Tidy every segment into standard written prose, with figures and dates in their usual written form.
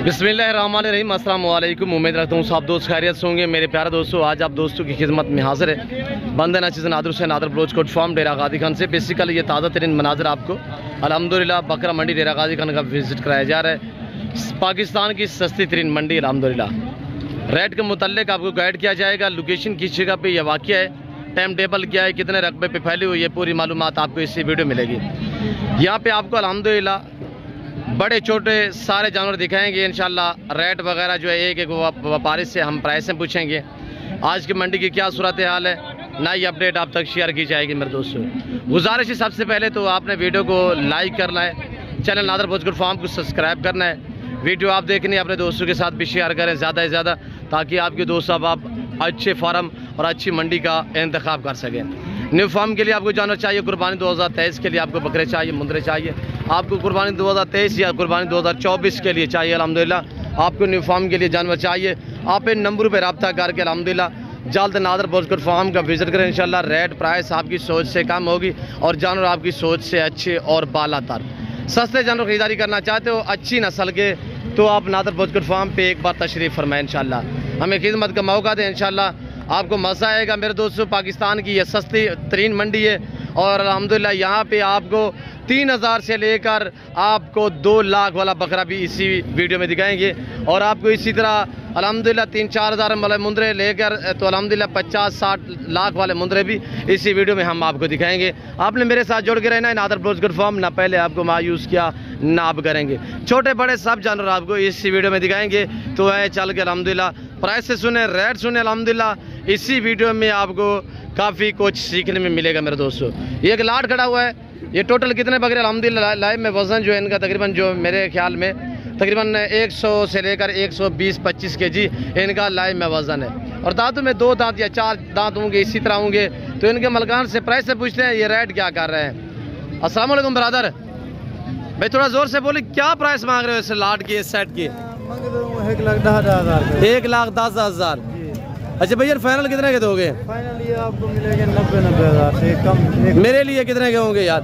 बिस्मिल्लाहिर्रहमानिर्रहीम, अस्सलाम वालेकुम। उम्मीद रखता हूँ सब दोस्त खैरियत से होंगे। मेरे प्यारे दोस्तों, आज आप दोस्तों की खिदमत में हाजिर है बंदे नाचिज़ नादर से नादर ब्लोच कोट फार्म डेरा गाजी खान से। बेसिकली ये ताज़ा तरीन मनाजर आपको अल्हम्दुलिल्लाह बकरा मंडी डेरा गाजी खान का विज़िट कराया जा रहा है। पाकिस्तान की सस्ती तरीन मंडी अल्हम्दुलिल्लाह। रेट के मुतल्लिक आपको गाइड किया जाएगा। लोकेशन किस जगह पर यह वाक़या है, टाइम टेबल क्या है, कितने रकबे पे फैली हुई है, पूरी मालूमात आपको इसी वीडियो मिलेगी। यहाँ पे आपको अल्हम्दुलिल्लाह बड़े छोटे सारे जानवर दिखाएंगे इंशाल्लाह। रेट वगैरह जो है एक एक व्यापारी से हम प्राइसें पूछेंगे। आज की मंडी की क्या सूरत हाल है, नई अपडेट आप तक शेयर की जाएगी। मेरे दोस्तों, गुजारिश है सबसे पहले तो आपने वीडियो को लाइक करना है, channel Nadir Baloch goat farm को सब्सक्राइब करना है। वीडियो आप देखनी है, अपने दोस्तों के साथ भी शेयर करें ज़्यादा से ज़्यादा, ताकि आपके दोस्त अब आप अच्छे फार्म और अच्छी मंडी का इंतखाब कर सकें। न्यू फार्म के लिए आपको जानवर चाहिए, कुर्बानी 2023 के लिए आपको बकरे चाहिए, मुंदरे चाहिए, आपको कुर्बानी 2023 या कुर्बानी 2024 के लिए चाहिए अल्हम्दुलिल्लाह, आपको न्यू फार्म के लिए जानवर चाहिए, आप इन नंबरों पर रब्ता करके अल्हम्दुलिल्लाह जल्द नादर ब्लोच कोट फार्म का विजिट करें। इंशाल्लाह रेट प्राइस आपकी सोच से कम होगी और जानवर आपकी सोच से अच्छे और बालातर सस्ते जानवर खरीदारी करना चाहते हो अच्छी नस्ल के, तो आप नादर ब्लोच कोट फार्म पे एक बार तशरीफ़ फरमाएं। इंशाल्लाह हमें खिदमत का मौका दें, इंशाल्लाह आपको मज़ा आएगा। मेरे दोस्तों, पाकिस्तान की यह सस्ती तरीन मंडी है और अल्हम्दुलिल्लाह यहाँ पे आपको 3000 से लेकर आपको 2 लाख वाला बकरा भी इसी वीडियो में दिखाएंगे। और आपको इसी तरह अल्हम्दुलिल्लाह 3-4 हज़ार वाले मुंदरे लेकर तो अल्हम्दुलिल्लाह 50-60 लाख वाले मुंदरे भी इसी वीडियो में हम आपको दिखाएंगे। आपने मेरे साथ जुड़ के रहना है। नादर ब्लोच कोट फार्म ना पहले आपको मायूस किया ना आप करेंगे। छोटे बड़े सब जानवर आपको इसी वीडियो में दिखाएंगे। तो है चल के अल्हम्दुलिल्लाह प्राइस से सुने, रेट सुने, अल्हम्दुलिल्लाह इसी वीडियो में आपको काफ़ी कुछ सीखने में मिलेगा। मेरे दोस्तों, ये एक लाट खड़ा हुआ है, ये टोटल कितने बकरे अल्हम्दुलिल्लाह लाइव में वज़न जो है इनका तकरीबन जो मेरे ख्याल में तकरीबन 100 से लेकर 120-25 केजी इनका लाइव में वज़न है। और दांतों में 2 दांत या 4 दांत होंगे, इसी तरह होंगे। तो इनके मलकान से प्राइस से पूछते हैं ये रेट क्या कर रहे हैं। अस्सलाम वालेकुम ब्रदर, भाई थोड़ा ज़ोर से बोले, क्या प्राइस मांग रहे हो इस लाट की, इस सेट की? 1,10,000। अच्छा भैया, फाइनल कितने के दोगे? फाइनल ये आपको मिलेगा 90 हज़ार से कम। मेरे लिए कितने के होंगे यार?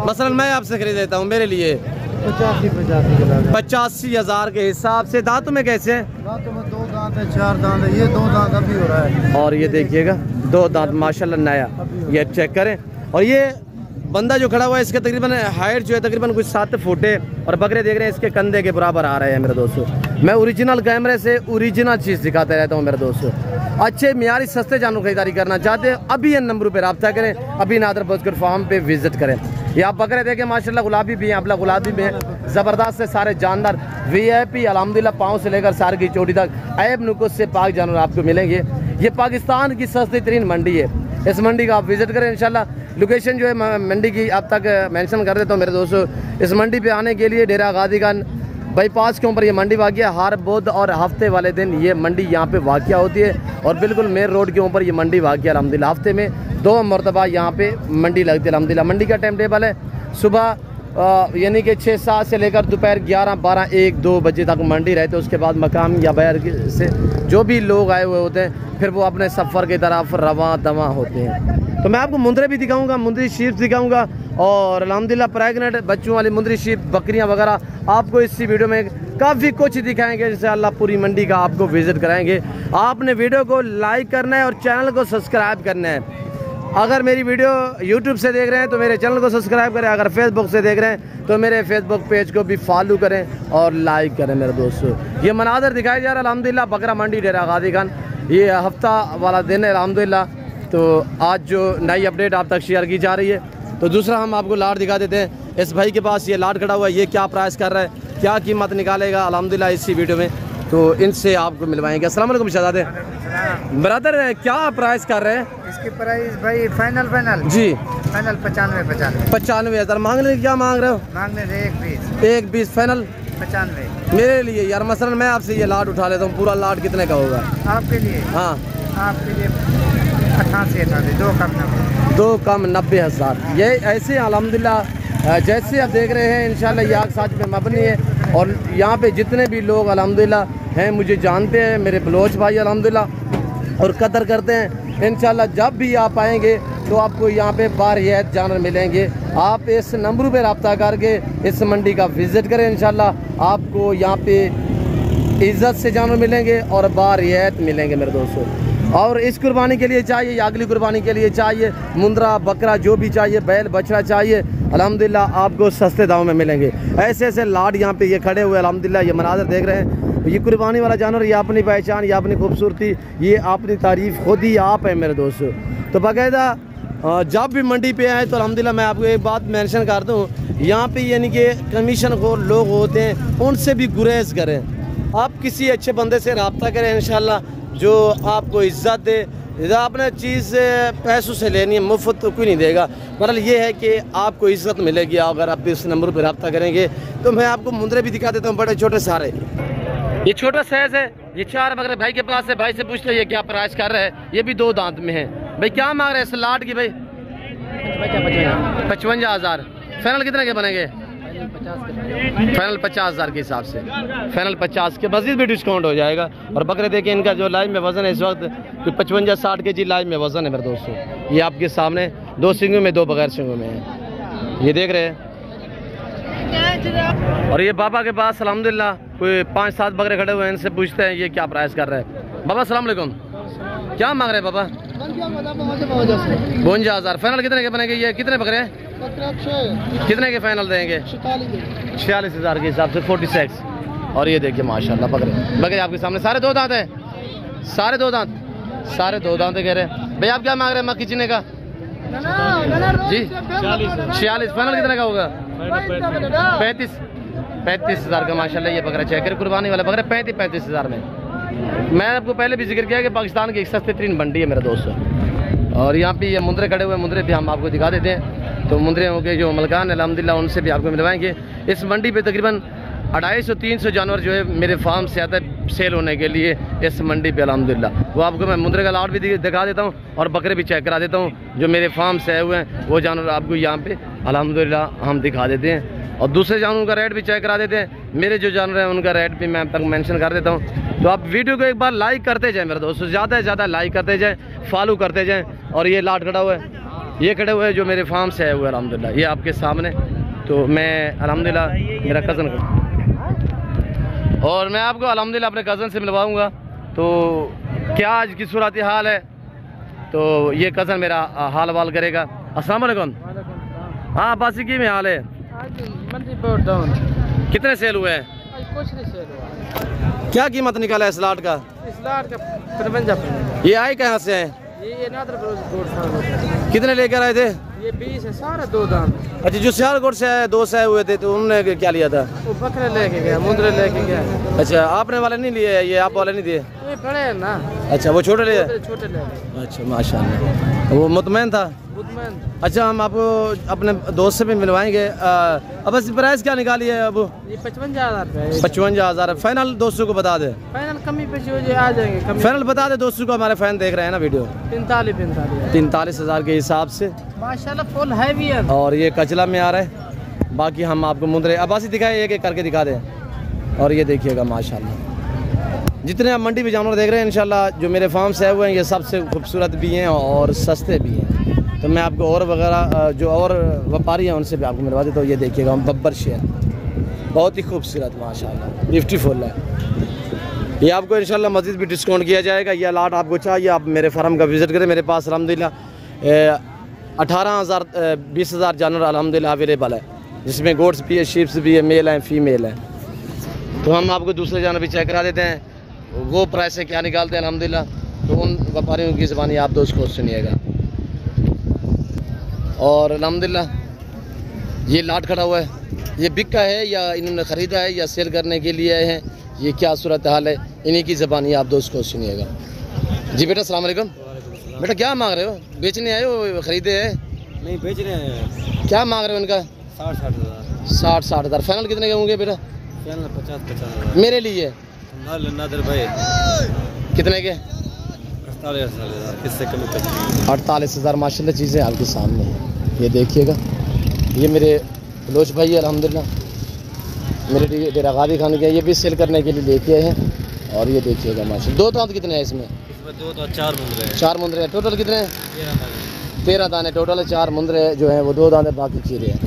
मसलन मैं आपसे खरीद लेता हूँ, मेरे लिए 85 हज़ार के हिसाब से। दांतों में कैसे हैं? दांतों में 2 दांत है, 4 दांत है, ये 2 दांत अभी हो रहा है। और ये देखिएगा 2 दांत माशाल्लाह नया, ये चेक करें। और ये बंदा जो खड़ा हुआ है इसके तकरीबन हाइट जो है तकरीबन कुछ 7 फुट है और बकरे देख रहे हैं इसके कंधे के बराबर आ रहे हैं। मेरे दोस्तों, मैं ओरिजिनल कैमरे से ओरिजिनल चीज़ दिखाते रहता हूँ। मेरे दोस्तों, अच्छे मियारी सस्ते जानवर खरीदारी करना चाहते हैं, अभी इन नंबरों पर रब्ता करें, अभी नादर ब्लोच कोट फार्म पे विजिट करें। ये आप बकरे देखें माशाल्लाह, गुलाबी भी हैं, अपना गुलाबी भी हैं, ज़बरदस्त से सारे जानवर VIP अल्हम्दुलिल्लाह पाँव से लेकर सार की चोटी तक ऐब नुकुस से पाक जानवर आपको मिलेंगे। ये पाकिस्तान की सस्ती तरीन मंडी है, इस मंडी का आप विजिट करें इंशाल्लाह। लोकेशन जो है मंडी की अब तक मेंशन कर देता हूँ। मेरे दोस्तों, इस मंडी पे आने के लिए डेरा गाजी खान बाईपास के ऊपर ये मंडी वाक़या, हर बुध और हफ्ते वाले दिन ये मंडी यहाँ पे वाक़या होती है और बिल्कुल मेन रोड के ऊपर ये मंडी वाक़या अल्हम्दुलिल्लाह। हफ्ते में 2 मरतबा यहाँ पे मंडी लगती है अल्हम्दुलिल्लाह। मंडी का टाइम टेबल है सुबह यानी कि 6-7 से लेकर दोपहर 11-12-1-2 बजे तक मंडी रहती है। उसके बाद मकाम या बाहर से जो भी लोग आए हुए होते हैं फिर वो अपने सफ़र की तरफ रवां दवा होते हैं। तो मैं आपको मुंदरे भी दिखाऊंगा, मुंदरी शीप दिखाऊंगा और अल्हम्दुलिल्लाह प्रेगनेंट बच्चों वाली मुंदरी शीप, बकरियां वगैरह आपको इसी वीडियो में काफ़ी कुछ दिखाएंगे। इंशाअल्लाह पूरी मंडी का आपको विजिट कराएंगे। आपने वीडियो को लाइक करना है और चैनल को सब्सक्राइब करना है। अगर मेरी वीडियो यूट्यूब से देख रहे हैं तो मेरे चैनल को सब्सक्राइब करें, अगर फेसबुक से देख रहे हैं तो मेरे फेसबुक पेज को भी फॉलो करें और लाइक करें। मेरे दोस्तों, ये मनाजर दिखाया जा रहा है अल्हम्दुलिल्लाह बकरा मंडी डेरा गाजी खान। ये हफ्ता वाला दिन है अल्हम्दुलिल्लाह। तो आज जो नई अपडेट आप तक शेयर की जा रही है। तो दूसरा हम आपको लाट दिखा देते हैं। इस भाई के पास ये लाट खड़ा हुआ है, ये क्या प्राइस कर रहा है, क्या कीमत निकालेगा अल्हम्दुलिल्लाह इसी वीडियो में, तो इनसे आपको मिलवाएंगे। अस्सलाम वालेकुम शहजादे ब्रदर, क्या प्राइस कर रहे हैं इसकी? प्राइस भाई फाइनल जी फाइनल 95 हज़ार मांग रहे। क्या मांग रहे हो? मांगने से 1,20 फाइनल 95 मेरे लिए यार। मसलन मैं आपसे ये लाट उठा लेता हूँ, पूरा लाट कितने का होगा आपके लिए? हाँ, आपके लिए 88 2 कम 90 हज़ार। ये ऐसे अल्हम्दुलिल्लाह जैसे आप देख रहे हैं इंशाल्लाह ये आग साज पे मबनी है। और यहाँ पे जितने भी लोग अल्हम्दुलिल्लाह हैं मुझे जानते हैं, मेरे बलोच भाई अल्हम्दुलिल्लाह और कदर करते हैं। इंशाल्लाह जब भी आप आएंगे तो आपको यहाँ पे बारियात जानवर मिलेंगे। आप इस नंबर पे रब्ता करके इस मंडी का विज़िट करें। इंशाल्लाह आपको यहाँ पे इज़्ज़त से जानवर मिलेंगे और बारियत मिलेंगे मेरे दोस्तों। और इस कुर्बानी के लिए चाहिए या अगली कुर्बानी के लिए चाहिए, मुंद्रा बकरा जो भी चाहिए, बैल बछड़ा चाहिए, अल्हम्दुलिल्लाह आपको सस्ते दामों में मिलेंगे। ऐसे ऐसे लाड यहाँ पे ये खड़े हुए, अल्हम्दुलिल्लाह ये मनाज़र देख रहे हैं। ये कुर्बानी वाला जानवर, ये अपनी पहचान, ये अपनी खूबसूरती, ये अपनी तारीफ़ खुद ही आप है मेरे दोस्तों। तो बाकायदा जब भी मंडी पे आए तो अल्हम्दुलिल्लाह मैं आपको एक बात मेंशन कर दूँ, यहाँ पे यानी कि कमीशन खोर लोग होते हैं, उनसे भी गुरेज करें। आप किसी अच्छे बंदे से रब्ता करें इंशाल्लाह, जो आपको इज़्ज़त दे। इधर आपने चीज़ पैसों से लेनी है, मुफ्त तो कोई नहीं देगा। मतलब ये है कि आपको इज़्ज़त मिलेगी अगर आप इस नंबर पर रब्ता करेंगे। तो मैं आपको मुंद्रे भी दिखा देता हूँ, बड़े छोटे सारे। ये छोटा साइज है, ये 4 बकरे भाई के पास है। भाई से पूछते ये क्या प्राइस कर रहे हैं। ये भी 2 दांत में है। भाई क्या मांग रहे हैं इस लाट की? भाई 55,000। फाइनल कितने के बनेंगे? फाइनल 50,000 के हिसाब से, फाइनल 50 के, मज़ीद भी डिस्काउंट हो जाएगा। और बकरे देखिए इनका जो लाइव में वज़न है इस वक्त 55-60 के जी लाइव में वज़न है मेरे दोस्तों। ये आपके सामने 2 सींगों में 2 बगैर सींगों में है, ये देख रहे हैं। और ये बाबा के पास अल्हम्दुलिल्लाह कोई 5-7 बकरे खड़े हुए हैं, इनसे पूछते हैं ये क्या प्राइस कर रहे हैं। बाबा अस्सलाम वालेकुम, क्या मांग रहे हैं बाबा? 52,000। फाइनल कितने के बनेंगे? ये कितने बकरे हैं? कितने के फाइनल देंगे? 46,000 के हिसाब से 46। और ये देखिए माशाल्लाह बकरे, बकरे आपके सामने सारे 2 दांत हैं, सारे 2 दांत, सारे 2 दांत कह रहे हैं। भाई आप क्या मांग रहे हैं मक्की चीने का? जी 46। फाइनल कितने का होगा? 35,000 का माशाल्लाह ये बकरा चेक कर, कुर्बानी वाला बकरा 35,000 में। मैं आपको पहले भी जिक्र किया कि पाकिस्तान की एक सस्ते तरीन मंडी है मेरे दोस्तों। और यहाँ पे ये मुंद्रे खड़े हुए, मुंद्रे भी हम आपको दिखा देते हैं। तो मुंद्रे हो गए जो मलकान अल्हम्दुलिल्लाह, उनसे भी आपको मिलवाएंगे। इस मंडी पे तकरीबन 250-300 जानवर जो है मेरे फार्म से आता है सेल होने के लिए इस मंडी पे अल्हम्दुलिल्लाह। वो आपको मैं मुंद्रे का लाट भी दिखा देता हूँ और बकरे भी चेक करा देता हूँ। जो मेरे फार्म से आए हुए हैं वो जानवर आपको यहाँ पे अल्हम्दुलिल्लाह हम दिखा देते हैं। और दूसरे जानवरों का रेट भी चेक करा देते हैं। मेरे जो जानवर हैं उनका रेट भी मैं अब तक मेंशन कर देता हूँ। तो आप वीडियो को एक बार लाइक करते जाएं मेरे दोस्तों, ज़्यादा से ज़्यादा लाइक करते जाएं, फॉलो करते जाएं। और ये लाट खड़ा हुआ है, ये खड़े हुए हैं जो मेरे फार्म से आए हुए हैं अल्हम्दुलिल्लाह, ये आपके सामने। तो मैं अल्हम्दुलिल्लाह मेरा कज़न और मैं आपको अल्हम्दुलिल्लाह अपने कज़न से मिलवाऊँगा। तो क्या आज की सूरत हाल है, तो ये कज़न मेरा हाल वाल करेगा। अस्सलाम वालेकुम। हाँ बासी की में हाल है? कितने सेल हुए हैं? कुछ नहीं सेल हुआ। क्या कीमत निकाला है इस लाट का? इस लाट का 55। ये आए कहाँ से हैं? ये नादर रोज कितने लेकर आए थे? ये 20 है, सारे 2 दांत। अच्छा, जो सियालकोट से आए 2 से आए हुए थे, तो उन्होंने क्या लिया था? वो बकरे लेके गया, मुंद्रे लेके गया। अच्छा, आपने वाले नहीं लिए? ये आप वाले नहीं दिए? ये बड़े हैं ना। अच्छा, वो छोटे लिए? छोटे ले। अच्छा माशाल्लाह, वो मुतमैन था। अच्छा, हम आपको अपने दोस्त से भी मिलवाएंगे। अब बस प्राइस क्या निकाली है अब? ये 55,000। 55,000 फाइनल दोस्तों को बता दे। फाइनल कमी पेशी हो जाए, आ जाएंगे कमी। फाइनल बता दे दोस्तों को, हमारे फैन देख रहे हैं ना वीडियो। 45,000 के हिसाब से माशाल्लाह फुल हैवी है। और ये कचला में आ रहा है। बाकी हम आपको मुंद्रे अब्बासी दिखाए, एक एक करके दिखा दें। और ये देखिएगा माशाल्लाह, जितने आप मंडी में जानवर देख रहे हैं इंशाल्लाह जो मेरे फार्म से आए हुए हैं, ये सबसे खूबसूरत भी हैं और सस्ते भी हैं। तो मैं आपको और वगैरह जो और व्यापारी हैं उनसे भी आपको मिलवा देता हूँ। ये देखिएगा बब्बर शेर, बहुत ही खूबसूरत माशाल्लाह, ब्यूटीफुल है। ये आपको इंशाल्लाह मज़ीद भी डिस्काउंट किया जाएगा। यह लाट आपको चाहिए, आप मेरे फार्म का विज़िट करें। मेरे पास अल्हम्दुलिल्लाह 18,000 20,000 जानवर अल्हम्दुलिल्लाह अवेलेबल है, जिसमें गोट्स भी है, शीप्स भी है, मेल हैं फीमेल हैं। तो हम आपको दूसरे जानवर भी चेक करा देते हैं, वो प्राइस से क्या निकालते हैं अल्हम्दुलिल्लाह। तो उन व्यापारियों की ज़बानी आप दोस्त को सुनिएगा। और अल्हम्दुलिल्लाह ये लाट खड़ा हुआ है, ये बिका है या इन्होंने ख़रीदा है या सेल करने के लिए आए हैं, ये क्या सूरत हाल है, इन्हीं की ज़बानी आप दोस्त को सुनिएगा। जी बेटा अस्सलाम वालेकुम। बेटा क्या मांग रहे हो? बेचने आए हो, ख़रीदे हैं? नहीं बेचने आए हैं। क्या मांग रहे हो उनका? 60-60 हज़ार। फाइनल कितने के होंगे बेटा? 50-50 मेरे लिए नादर भाई कितने के? 48,000 माशाल्लाह, चीज़ें आपके सामने हैं। ये देखिएगा, ये मेरे बलोच भाई है अल्हम्दुलिल्लाह, मेरे डेरा गादी खान के, ये भी सेल करने के लिए लेके आए हैं। और ये देखिएगा माशाल्लाह, 2 दांत कितने हैं इसमें? 4 मुंद्रे हैं। टोटल कितने हैं? 13 दाने टोटल है। 4 मुंद्रे जो हैं वो 2 दाने, बाकी खीरे हैं।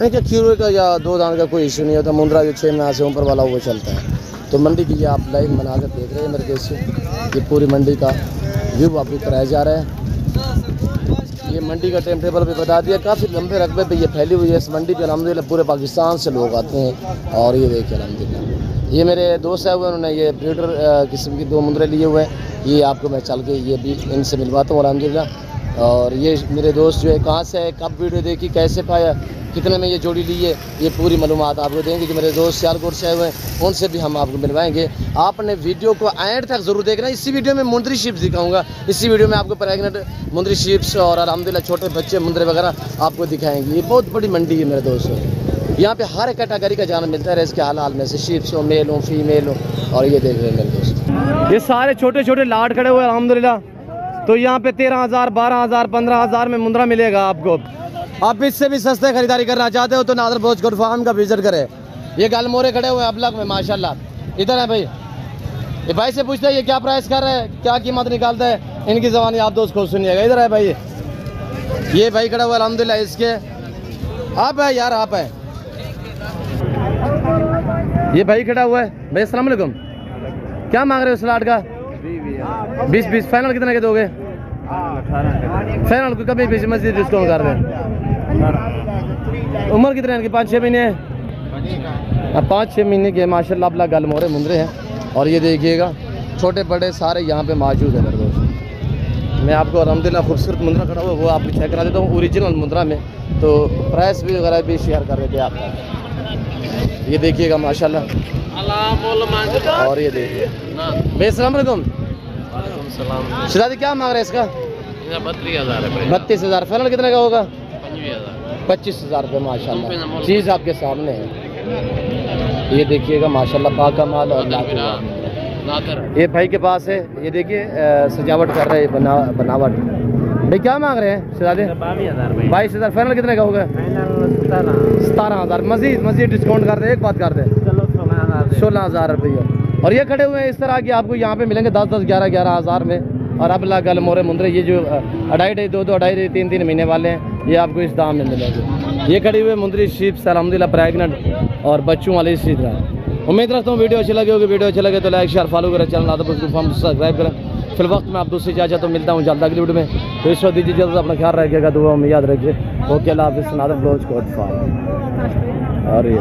क्या खीरे का या 2 दाने का कोई इशू नहीं होता। मुंद्रा जो 6 माह से ऊपर वाला वो चलता है। तो मंडी की ये आप लाइव मनाजर देख रहे हैं मेरे देश से। ये पूरी मंडी का व्यू आपको कराया जा रहा है। ये मंडी का टाइम टेबल भी बता दिया, काफ़ी लंबे रकबे पे ये फैली हुई है इस मंडी पे। अल्हम्दुलिल्लाह पूरे पाकिस्तान से लोग आते हैं। और ये देखिए अल्हम्दुलिल्लाह ये मेरे दोस्त है हुए, उन्होंने ये ब्रीडर किस्म की 2 मुंदरे लिए हुए हैं। ये आपको मैं चल के ये भी इनसे मिलवाता हूँ अल्हम्दुलिल्लाह। और ये मेरे दोस्त जो है कहाँ से है, कब वीडियो देखी, कैसे पाया, कितने में ये जोड़ी ली है, ये पूरी मालूमात आपको देंगे। जो मेरे दोस्त सियालकोट से आए हुए हैं उनसे भी हम आपको मिलवाएंगे। आपने वीडियो को एंड तक ज़रूर देखना। इसी वीडियो में मुंदरी शीप्स दिखाऊंगा। इसी वीडियो में आपको प्रेग्नेंट मुंदरी शीप्स और अल्हम्दुलिल्लाह छोटे बच्चे मुंदरे वगैरह आपको दिखाएंगे। ये बहुत बड़ी मंडी है मेरे दोस्तों। यहाँ पे हर कैटेगरी का जानवर मिलता है इसके हाल में से, शीप्स हो, मेल हो, फीमेल हो। और ये देख रहे हैं मेरे दोस्त, ये सारे छोटे छोटे लाट खड़े हुए अल्हम्दुलिल्लाह। तो यहाँ पे 13,000, 12,000, 15,000 में मुंदरा मिलेगा आपको। आप इससे भी सस्ते खरीदारी करना चाहते हो तो नादर ब्रोच कोट फार्म का विजिट करें। ये गलमोरे खड़े हुए अबलग में माशाल्लाह। इधर है भाई, ये भाई से पूछते हैं ये क्या प्राइस कर रहे हैं, क्या कीमत निकालता है, इनकी ज़बानी आप दोस्त को सुनिएगा। इधर है भाई, ये भाई खड़ा हुआ अल्हम्दुलिल्लाह। इसके आप है यार, आप है। ये भाई खड़ा हुआ है। भाई अस्सलाम वालेकुम, क्या मांग रहे हो स्लाट का? 20 फाइनल कितने के दोगे? फाइनल को कभी भी मस्जिद डिस्काउंट कर रहे हैं। उम्र कितने इनकी? 5-6 महीने है। 5-6 महीने के माशाल्लाह अबला गलमोरे मुंदरे हैं। और ये देखिएगा छोटे बड़े सारे यहाँ पे मौजूद है मेरे दोस्त। मैं आपको अल्हम्दुलिल्लाह खूबसूरत मुंदरा खड़ा हुआ वो आपको चेक करा देता हूँ ओरिजिनल मुंदरा में। तो प्राइस भी वगैरह भी शेयर कर रहे थे आपका। ये देखिएगा माशाल्लाह। और ये देखिए भाई अस्सलाम वालेकुम। शिराजी क्या मांग रहे हैं इसका? 32,000। फाइनल कितने का होगा? 25,000 रुपये माशाल्लाह। चीज़ आपके सामने है। ये देखिएगा माशाल्लाह पाका माल। और ये भाई के पास है, ये देखिए सजावट कर रहे हैं बनावट। भाई क्या मांग रहे हैं शिराजी? 22,000। फाइनल कितने का होगा? 17,000। मजीद डिस्काउंट कर दे, एक बात कर दे, 16,000 रुपये। और ये खड़े हुए हैं इस तरह के आपको यहाँ पे मिलेंगे 10-10, 11-11,000 में। और अब लागल मोरे मुंदरे ये जो 2.5, 2-2, 3-3 महीने वाले हैं ये आपको इस दाम में मिलेंगे। ये खड़ी हुए मुंदरी शीप्स अल्हम्दुलिल्लाह प्रेग्नेंट और बच्चों वाले इसी तरह। उम्मीद रखता हूँ वीडियो अच्छी लगी होगी। वीडियो अच्छा लगे तो लाइक शेयर फॉलो करें, channel Nadir Baloch goat farm subscribe करें। फिर वक्त में आप दूसरी इजाज़त तो मिलता हूँ जल्द अगली वीडियो में। तो इस वक्त दीजिए जल्द, अपना ख्याल रखिएगा, दुआ में याद रखिए। ओके, अल्लाह हाफ़िज़। Nadir Baloch goat farm. और ये